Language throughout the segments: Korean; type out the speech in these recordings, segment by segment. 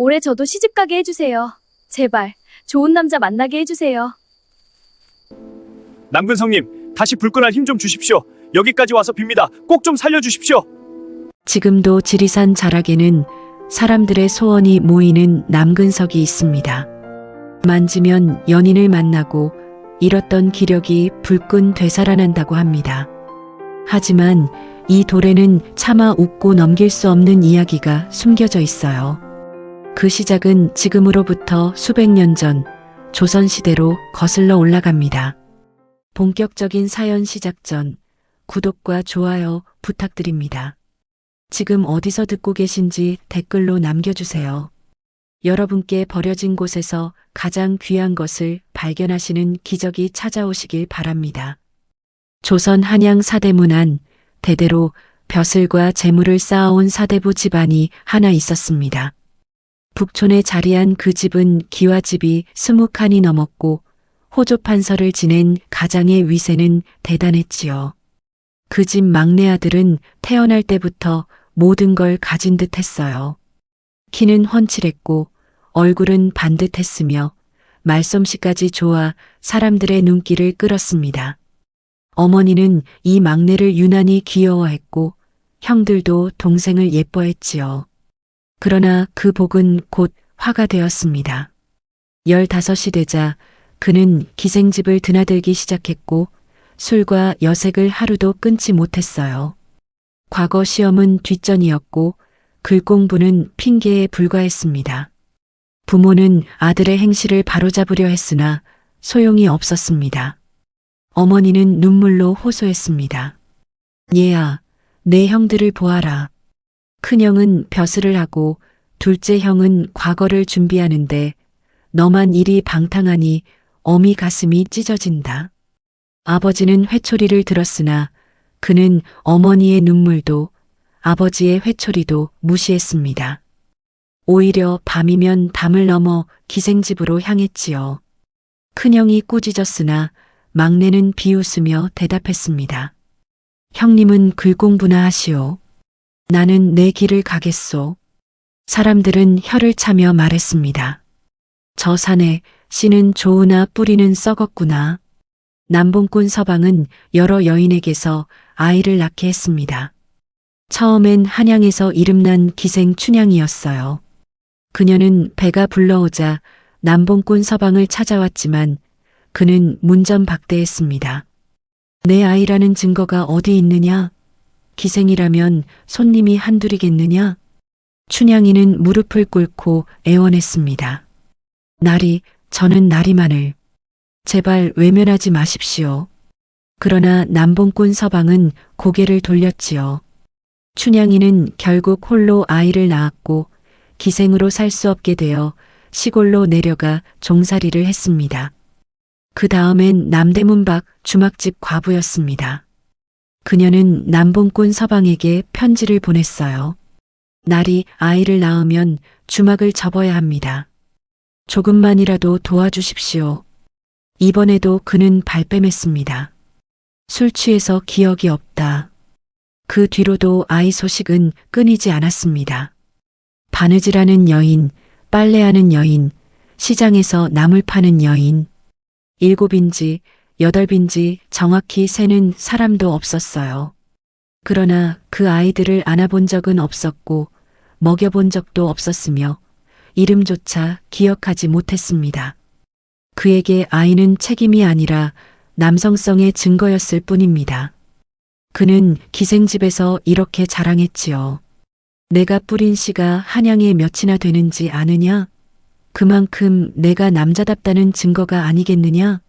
올해 저도 시집가게 해주세요. 제발 좋은 남자 만나게 해주세요. 남근성님, 다시 불 끈할 힘 좀 주십시오. 여기까지 와서 빕니다. 꼭 좀 살려주십시오. 지금도 지리산 자락에는 사람들의 소원이 모이는 남근석이 있습니다. 만지면 연인을 만나고 잃었던 기력이 불끈 되살아난다고 합니다. 하지만 이 돌에는 차마 웃고 넘길 수 없는 이야기가 숨겨져 있어요. 그 시작은 지금으로부터 수백 년 전 조선시대로 거슬러 올라갑니다. 본격적인 사연 시작 전 구독과 좋아요 부탁드립니다. 지금 어디서 듣고 계신지 댓글로 남겨주세요. 여러분께 버려진 곳에서 가장 귀한 것을 발견하시는 기적이 찾아오시길 바랍니다. 조선 한양 사대문 안 대대로 벼슬과 재물을 쌓아온 사대부 집안이 하나 있었습니다. 북촌에 자리한 그 집은 기와집이 20칸이 넘었고 호조판서를 지낸 가장의 위세는 대단했지요. 그 집 막내 아들은 태어날 때부터 모든 걸 가진 듯 했어요. 키는 훤칠했고 얼굴은 반듯했으며 말솜씨까지 좋아 사람들의 눈길을 끌었습니다. 어머니는 이 막내를 유난히 귀여워했고 형들도 동생을 예뻐했지요. 그러나 그 복은 곧 화가 되었습니다. 15이 되자 그는 기생집을 드나들기 시작했고 술과 여색을 하루도 끊지 못했어요. 과거 시험은 뒷전이었고 글 공부는 핑계에 불과했습니다. 부모는 아들의 행실을 바로잡으려 했으나 소용이 없었습니다. 어머니는 눈물로 호소했습니다. 얘야, 내 형들을 보아라. 큰형은 벼슬을 하고 둘째 형은 과거를 준비하는데 너만 이리 방탕하니 어미 가슴이 찢어진다. 아버지는 회초리를 들었으나 그는 어머니의 눈물도 아버지의 회초리도 무시했습니다. 오히려 밤이면 담을 넘어 기생집으로 향했지요. 큰형이 꾸짖었으나 막내는 비웃으며 대답했습니다. 형님은 글 공부나 하시오. 나는 내 길을 가겠소. 사람들은 혀를 차며 말했습니다. 저 산에 씨는 좋으나 뿌리는 썩었구나. 남봉꾼 서방은 여러 여인에게서 아이를 낳게 했습니다. 처음엔 한양에서 이름난 기생 춘향이었어요. 그녀는 배가 불러오자 남봉꾼 서방을 찾아왔지만 그는 문전박대했습니다. 내 아이라는 증거가 어디 있느냐? 기생이라면 손님이 한둘이겠느냐? 춘향이는 무릎을 꿇고 애원했습니다. 나리, 저는 나리만을 제발 외면하지 마십시오. 그러나 남봉꾼 서방은 고개를 돌렸지요. 춘향이는 결국 홀로 아이를 낳았고 기생으로 살 수 없게 되어 시골로 내려가 종살이를 했습니다. 그 다음엔 남대문 밖 주막집 과부였습니다. 그녀는 남봉꾼 서방에게 편지를 보냈어요. 날이 아이를 낳으면 주막을 접어야 합니다. 조금만이라도 도와주십시오. 이번에도 그는 발뺌했습니다. 술 취해서 기억이 없다. 그 뒤로도 아이 소식은 끊이지 않았습니다. 바느질하는 여인, 빨래하는 여인, 시장에서 나물 파는 여인. 7인지 8인지 정확히 세는 사람도 없었어요. 그러나 그 아이들을 안아본 적은 없었고 먹여본 적도 없었으며 이름조차 기억하지 못했습니다. 그에게 아이는 책임이 아니라 남성성의 증거였을 뿐입니다. 그는 기생집에서 이렇게 자랑했지요. 내가 뿌린 씨가 한양에 몇이나 되는지 아느냐? 그만큼 내가 남자답다는 증거가 아니겠느냐?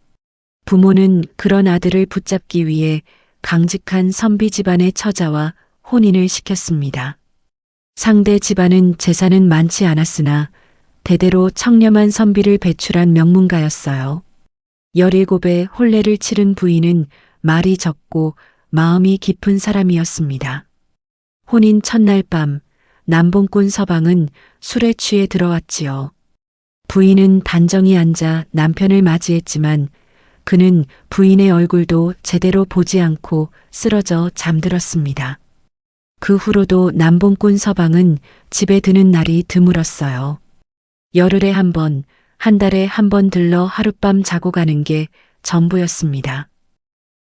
부모는 그런 아들을 붙잡기 위해 강직한 선비 집안의 처자와 혼인을 시켰습니다. 상대 집안은 재산은 많지 않았으나 대대로 청렴한 선비를 배출한 명문가였어요. 17의 혼례를 치른 부인은 말이 적고 마음이 깊은 사람이었습니다. 혼인 첫날 밤 남봉꾼 서방은 술에 취해 들어왔지요. 부인은 단정히 앉아 남편을 맞이했지만 그는 부인의 얼굴도 제대로 보지 않고 쓰러져 잠들었습니다. 그 후로도 남봉꾼 서방은 집에 드는 날이 드물었어요. 열흘에 한 번, 한 달에 한 번 들러 하룻밤 자고 가는 게 전부였습니다.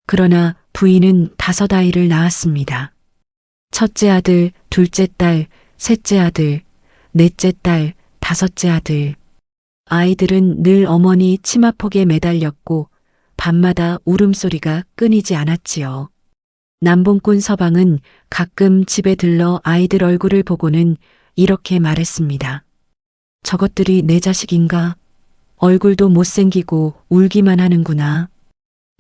그러나 부인은 5아이를 낳았습니다. 첫째 아들, 둘째 딸, 셋째 아들, 넷째 딸, 5째 아들. 아이들은 늘 어머니 치마폭에 매달렸고 밤마다 울음소리가 끊이지 않았지요. 남봉꾼 서방은 가끔 집에 들러 아이들 얼굴을 보고는 이렇게 말했습니다. 저것들이 내 자식인가? 얼굴도 못생기고 울기만 하는구나.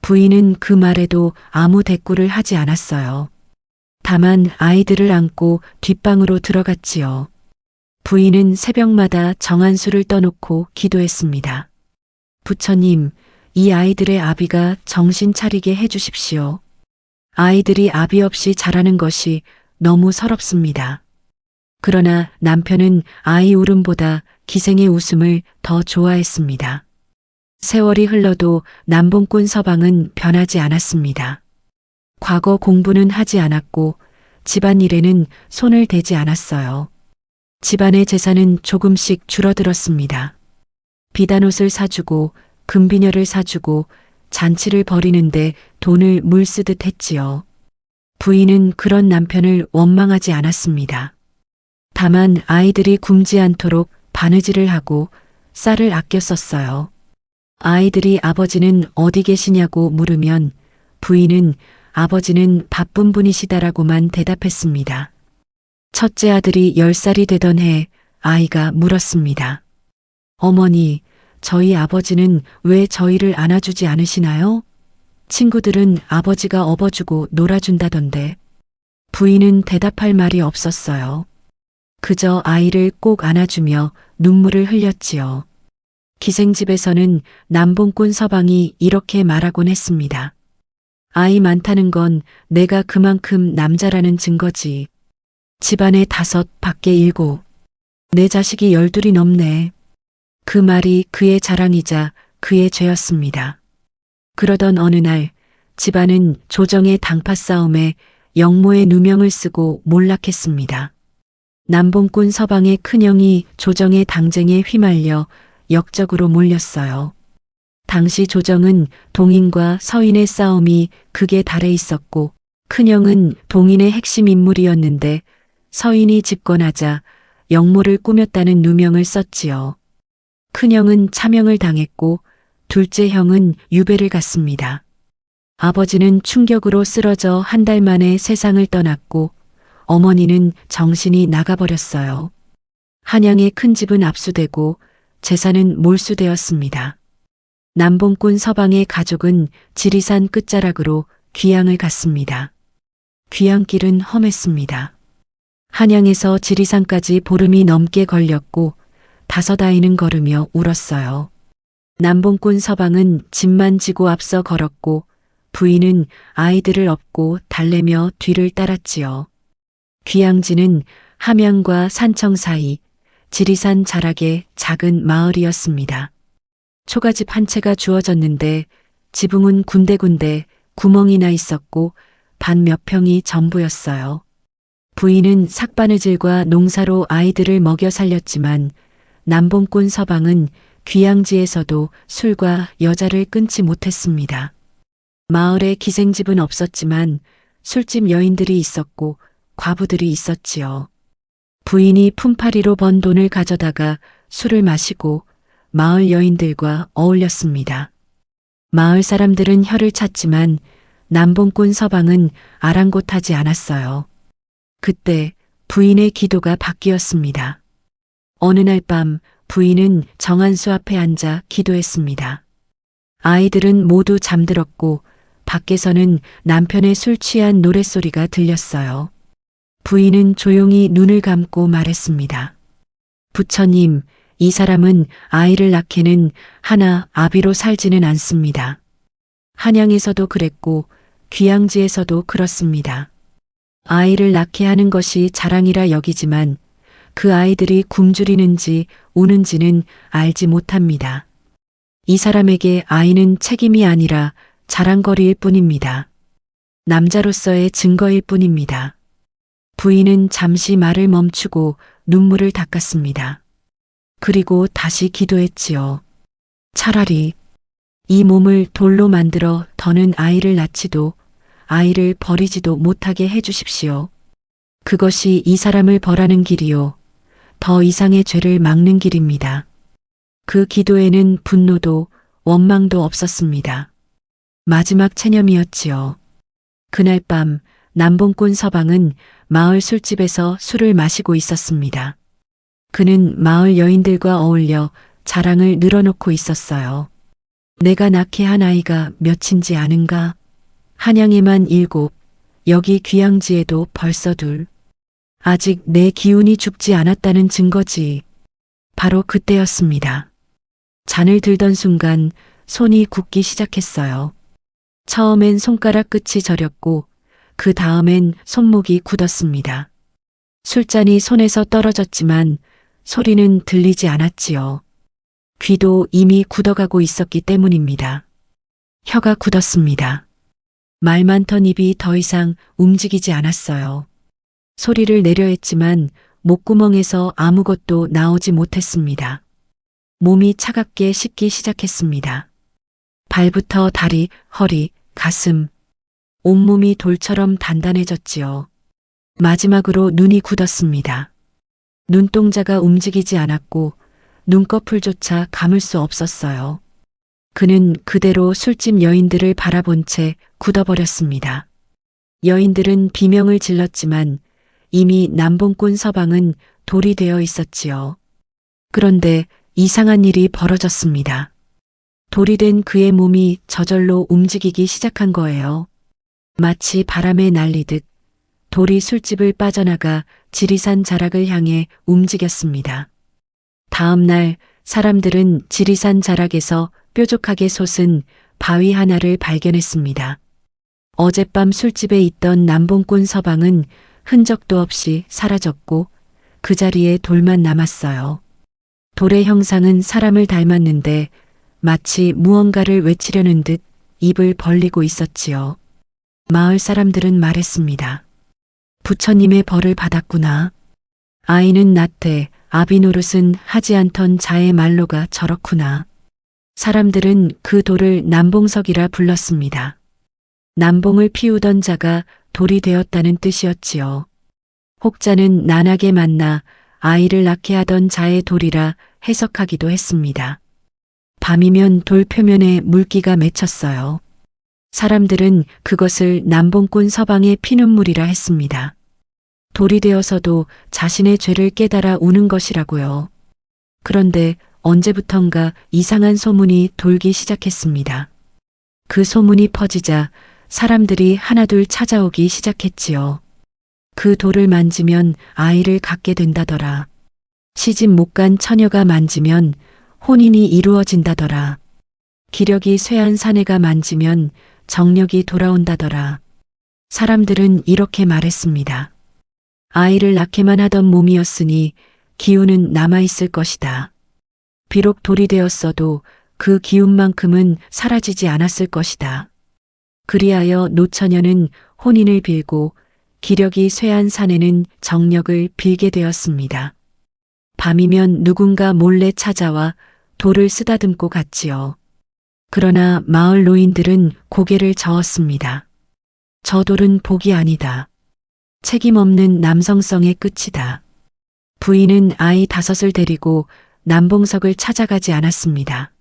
부인은 그 말에도 아무 대꾸를 하지 않았어요. 다만 아이들을 안고 뒷방으로 들어갔지요. 부인은 새벽마다 정한수를 떠놓고 기도했습니다. 부처님, 이 아이들의 아비가 정신 차리게 해주십시오. 아이들이 아비 없이 자라는 것이 너무 서럽습니다. 그러나 남편은 아이 울음보다 기생의 웃음을 더 좋아했습니다. 세월이 흘러도 남봉꾼 서방은 변하지 않았습니다. 과거 공부는 하지 않았고 집안일에는 손을 대지 않았어요. 집안의 재산은 조금씩 줄어들었습니다. 비단옷을 사주고 금비녀를 사주고 잔치를 벌이는데 돈을 물쓰듯 했지요. 부인은 그런 남편을 원망하지 않았습니다. 다만 아이들이 굶지 않도록 바느질을 하고 쌀을 아껴 썼어요. 아이들이 아버지는 어디 계시냐고 물으면 부인은 아버지는 바쁜 분이시다라고만 대답했습니다. 첫째 아들이 10살이 되던 해 아이가 물었습니다. 어머니, 저희 아버지는 왜 저희를 안아주지 않으시나요? 친구들은 아버지가 업어주고 놀아준다던데. 부인은 대답할 말이 없었어요. 그저 아이를 꼭 안아주며 눈물을 흘렸지요. 기생집에서는 남봉꾼 서방이 이렇게 말하곤 했습니다. 아이 많다는 건 내가 그만큼 남자라는 증거지. 집안에 5, 밖에 7. 내 자식이 12이 넘네. 그 말이 그의 자랑이자 그의 죄였습니다. 그러던 어느 날 집안은 조정의 당파 싸움에 영모의 누명을 쓰고 몰락했습니다. 남봉꾼 서방의 큰형이 조정의 당쟁에 휘말려 역적으로 몰렸어요. 당시 조정은 동인과 서인의 싸움이 극에 달해 있었고 큰형은 동인의 핵심 인물이었는데 서인이 집권하자 영모를 꾸몄다는 누명을 썼지요. 큰형은 차명을 당했고 둘째 형은 유배를 갔습니다. 아버지는 충격으로 쓰러져 한 달 만에 세상을 떠났고 어머니는 정신이 나가버렸어요. 한양의 큰 집은 압수되고 재산은 몰수되었습니다. 남봉꾼 서방의 가족은 지리산 끝자락으로 귀향을 갔습니다. 귀향길은 험했습니다. 한양에서 지리산까지 보름이 넘게 걸렸고 5아이는 걸으며 울었어요. 남봉꾼 서방은 짐만 지고 앞서 걸었고 부인은 아이들을 업고 달래며 뒤를 따랐지요. 귀향지는 함양과 산청 사이 지리산 자락의 작은 마을이었습니다. 초가집 한 채가 주어졌는데 지붕은 군데군데 구멍이 나 있었고 반 몇 평이 전부였어요. 부인은 삭바느질과 농사로 아이들을 먹여 살렸지만 남봉꾼 서방은 귀향지에서도 술과 여자를 끊지 못했습니다. 마을에 기생집은 없었지만 술집 여인들이 있었고 과부들이 있었지요. 부인이 품팔이로 번 돈을 가져다가 술을 마시고 마을 여인들과 어울렸습니다. 마을 사람들은 혀를 찼지만 남봉꾼 서방은 아랑곳하지 않았어요. 그때 부인의 기도가 바뀌었습니다. 어느 날 밤 부인은 정한수 앞에 앉아 기도했습니다. 아이들은 모두 잠들었고 밖에서는 남편의 술 취한 노랫소리가 들렸어요. 부인은 조용히 눈을 감고 말했습니다. 부처님, 이 사람은 아이를 낳게는 하나 아비로 살지는 않습니다. 한양에서도 그랬고 귀향지에서도 그렇습니다. 아이를 낳게 하는 것이 자랑이라 여기지만 그 아이들이 굶주리는지 우는지는 알지 못합니다. 이 사람에게 아이는 책임이 아니라 자랑거리일 뿐입니다. 남자로서의 증거일 뿐입니다. 부인은 잠시 말을 멈추고 눈물을 닦았습니다. 그리고 다시 기도했지요. 차라리 이 몸을 돌로 만들어 더는 아이를 낳지도 아이를 버리지도 못하게 해주십시오. 그것이 이 사람을 벌하는 길이요. 더 이상의 죄를 막는 길입니다. 그 기도에는 분노도 원망도 없었습니다. 마지막 체념이었지요. 그날 밤 남봉꾼 서방은 마을 술집에서 술을 마시고 있었습니다. 그는 마을 여인들과 어울려 자랑을 늘어놓고 있었어요. 내가 낳게 한 아이가 몇인지 아는가? 한양에만 7, 여기 귀양지에도 벌써 2. 아직 내 기운이 죽지 않았다는 증거지. 바로 그때였습니다. 잔을 들던 순간 손이 굳기 시작했어요. 처음엔 손가락 끝이 저렸고 그 다음엔 손목이 굳었습니다. 술잔이 손에서 떨어졌지만 소리는 들리지 않았지요. 귀도 이미 굳어가고 있었기 때문입니다. 혀가 굳었습니다. 말 많던 입이 더 이상 움직이지 않았어요. 소리를 내려 했지만 목구멍에서 아무것도 나오지 못했습니다. 몸이 차갑게 식기 시작했습니다. 발부터 다리, 허리, 가슴, 온몸이 돌처럼 단단해졌지요. 마지막으로 눈이 굳었습니다. 눈동자가 움직이지 않았고 눈꺼풀조차 감을 수 없었어요. 그는 그대로 술집 여인들을 바라본 채 굳어버렸습니다. 여인들은 비명을 질렀지만 이미 남봉꾼 서방은 돌이 되어 있었지요. 그런데 이상한 일이 벌어졌습니다. 돌이 된 그의 몸이 저절로 움직이기 시작한 거예요. 마치 바람에 날리듯 돌이 술집을 빠져나가 지리산 자락을 향해 움직였습니다. 다음 날 사람들은 지리산 자락에서 뾰족하게 솟은 바위 하나를 발견했습니다. 어젯밤 술집에 있던 남봉꾼 서방은 흔적도 없이 사라졌고 그 자리에 돌만 남았어요. 돌의 형상은 사람을 닮았는데 마치 무언가를 외치려는 듯 입을 벌리고 있었지요. 마을 사람들은 말했습니다. 부처님의 벌을 받았구나. 아이는 낳되 아비 노릇은 하지 않던 자의 말로가 저렇구나. 사람들은 그 돌을 남봉석이라 불렀습니다. 남봉을 피우던 자가 돌이 되었다는 뜻이었지요. 혹자는 난하게 만나 아이를 낳게 하던 자의 돌이라 해석하기도 했습니다. 밤이면 돌 표면에 물기가 맺혔어요. 사람들은 그것을 남봉꾼 서방의 피눈물이라 했습니다. 돌이 되어서도 자신의 죄를 깨달아 우는 것이라고요. 그런데 언제부턴가 이상한 소문이 돌기 시작했습니다. 그 소문이 퍼지자 사람들이 하나둘 찾아오기 시작했지요. 그 돌을 만지면 아이를 갖게 된다더라. 시집 못 간 처녀가 만지면 혼인이 이루어진다더라. 기력이 쇠한 사내가 만지면 정력이 돌아온다더라. 사람들은 이렇게 말했습니다. 아이를 낳게만 하던 몸이었으니 기운은 남아있을 것이다. 비록 돌이 되었어도 그 기운만큼은 사라지지 않았을 것이다. 그리하여 노처녀는 혼인을 빌고 기력이 쇠한 사내는 정력을 빌게 되었습니다. 밤이면 누군가 몰래 찾아와 돌을 쓰다듬고 갔지요. 그러나 마을 노인들은 고개를 저었습니다. 저 돌은 복이 아니다. 책임 없는 남성성의 끝이다. 부인은 아이 5을 데리고 남봉석을 찾아가지 않았습니다.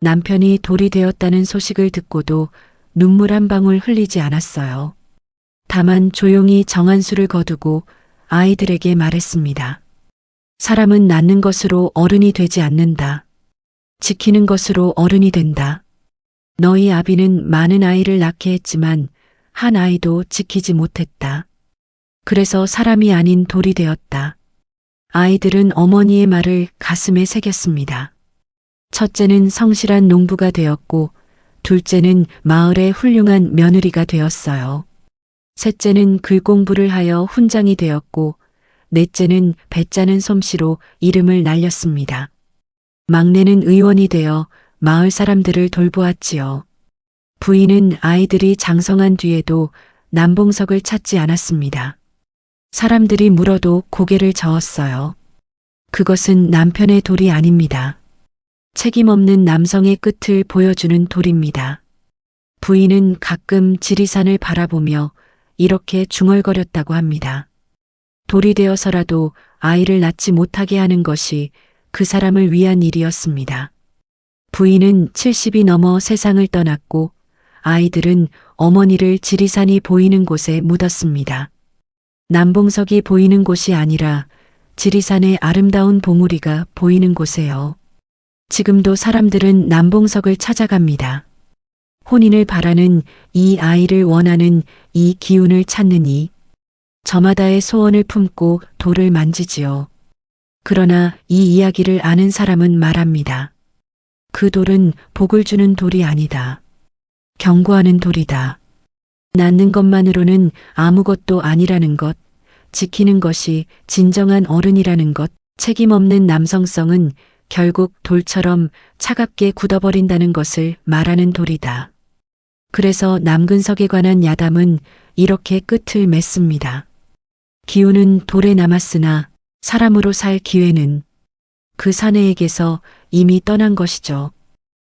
남편이 돌이 되었다는 소식을 듣고도 눈물 한 방울 흘리지 않았어요. 다만 조용히 정한수를 거두고 아이들에게 말했습니다. 사람은 낳는 것으로 어른이 되지 않는다. 지키는 것으로 어른이 된다. 너희 아비는 많은 아이를 낳게 했지만 한 아이도 지키지 못했다. 그래서 사람이 아닌 돌이 되었다. 아이들은 어머니의 말을 가슴에 새겼습니다. 첫째는 성실한 농부가 되었고 둘째는 마을의 훌륭한 며느리가 되었어요. 셋째는 글공부를 하여 훈장이 되었고 넷째는 배짜는 솜씨로 이름을 날렸습니다. 막내는 의원이 되어 마을 사람들을 돌보았지요. 부인은 아이들이 장성한 뒤에도 남봉석을 찾지 않았습니다. 사람들이 물어도 고개를 저었어요. 그것은 남편의 돌이 아닙니다. 책임 없는 남성의 끝을 보여주는 돌입니다. 부인은 가끔 지리산을 바라보며 이렇게 중얼거렸다고 합니다. 돌이 되어서라도 아이를 낳지 못하게 하는 것이 그 사람을 위한 일이었습니다. 부인은 70이 넘어 세상을 떠났고 아이들은 어머니를 지리산이 보이는 곳에 묻었습니다. 남봉석이 보이는 곳이 아니라 지리산의 아름다운 봉우리가 보이는 곳에요. 지금도 사람들은 남봉석을 찾아갑니다. 혼인을 바라는 이 아이를 원하는 이 기운을 찾느니 저마다의 소원을 품고 돌을 만지지요. 그러나 이 이야기를 아는 사람은 말합니다. 그 돌은 복을 주는 돌이 아니다. 경고하는 돌이다. 낳는 것만으로는 아무것도 아니라는 것, 지키는 것이 진정한 어른이라는 것, 책임 없는 남성성은 결국 돌처럼 차갑게 굳어버린다는 것을 말하는 돌이다. 그래서 남근석에 관한 야담은 이렇게 끝을 맺습니다. 기운은 돌에 남았으나 사람으로 살 기회는 그 사내에게서 이미 떠난 것이죠.